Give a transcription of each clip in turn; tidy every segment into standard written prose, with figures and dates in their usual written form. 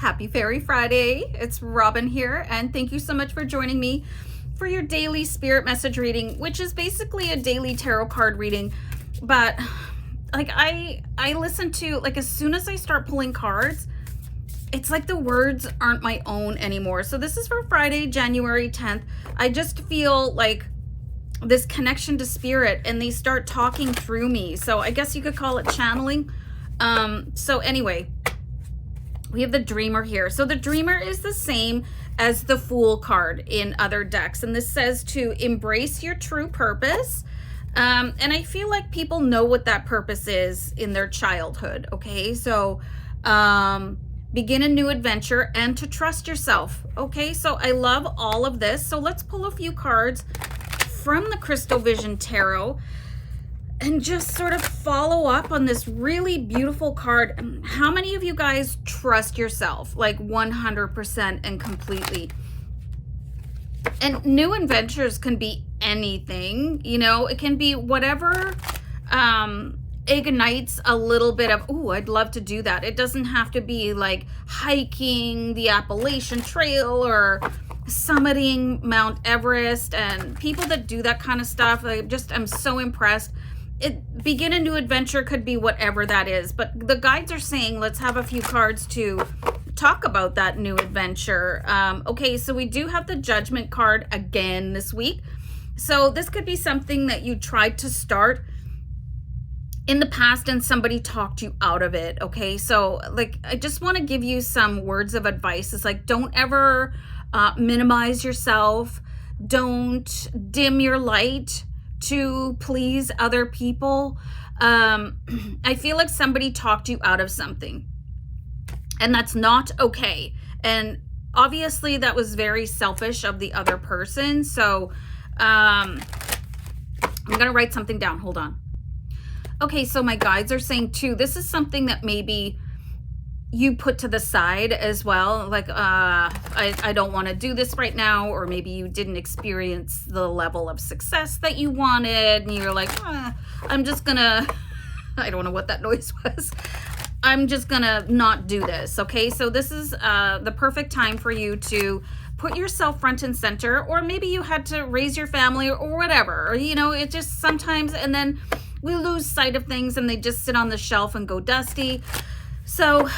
Happy Fairy Friday. It's Robin here, and thank you so much for joining me for your daily spirit message reading, which is basically a daily tarot card reading. But like I listen to, like, as soon as I start pulling cards, it's like the words aren't my own anymore. So this is for Friday, January 10th. I just feel like this connection to spirit, and they start talking through me. So I guess you could call it channeling. So anyway, we have the Dreamer here. So the Dreamer is the same as the Fool card in other decks. And this says to embrace your true purpose. And I feel like people know what that purpose is in their childhood. Okay, so begin a new adventure and to trust yourself. Okay, so I love all of this. So let's pull a few cards from the Crystal Vision Tarot and just sort of follow up on this really beautiful card. How many of you guys trust yourself, like 100% and completely? And new adventures can be anything, you know, it can be whatever ignites a little bit of, oh, I'd love to do that. It doesn't have to be like hiking the Appalachian Trail or summiting Mount Everest. And people that do that kind of stuff, I'm so impressed. Begin a new adventure could be whatever that is, but the guides are saying let's have a few cards to talk about that new adventure. Okay, so we do have the Judgment card again this week. So this could be something that you tried to start in the past and somebody talked you out of it. Okay, so like I just want to give you some words of advice. It's like, don't ever minimize yourself. Don't dim your light to please other people. I feel like somebody talked you out of something, and that's not okay. And obviously that was very selfish of the other person. So I'm gonna write something down. Hold on. Okay, so my guides are saying too, this is something that maybe you put to the side as well. Like, I don't want to do this right now. Or maybe you didn't experience the level of success that you wanted. And you're like, I'm just gonna, I don't know what that noise was. I'm just gonna not do this. Okay, so this is the perfect time for you to put yourself front and center. Or maybe you had to raise your family or whatever. Or, you know, it just sometimes, and then we lose sight of things and they just sit on the shelf and go dusty. So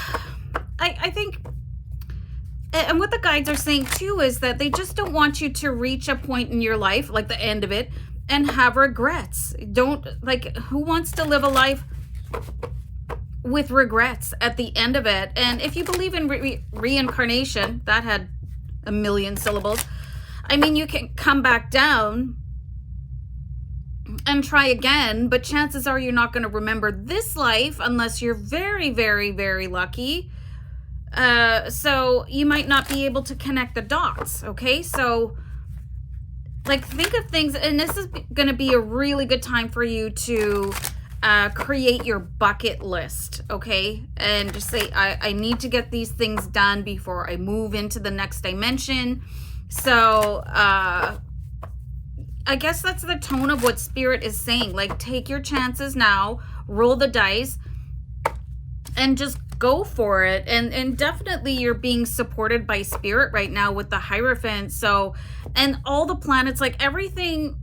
I think, and what the guides are saying too, is that they just don't want you to reach a point in your life, like the end of it, and have regrets. Don't, like, who wants to live a life with regrets at the end of it? And if you believe in reincarnation, that had a million syllables. I mean, you can come back down and try again, but chances are you're not going to remember this life unless you're very, very, very lucky. So you might not be able to connect the dots. Okay, so like think of things, and this is going to be a really good time for you to create your bucket list. Okay, and just say, I need to get these things done before I move into the next dimension. So I guess that's the tone of what Spirit is saying. Like, take your chances now, roll the dice, and just go for it. And definitely you're being supported by Spirit right now with the Hierophant. So, and all the planets, like everything,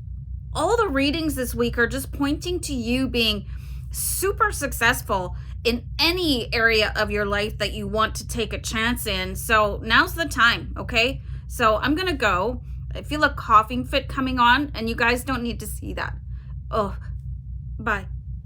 all the readings this week are just pointing to you being super successful in any area of your life that you want to take a chance in. So now's the time, okay? So I'm gonna go. I feel a coughing fit coming on, and you guys don't need to see that. Oh, bye.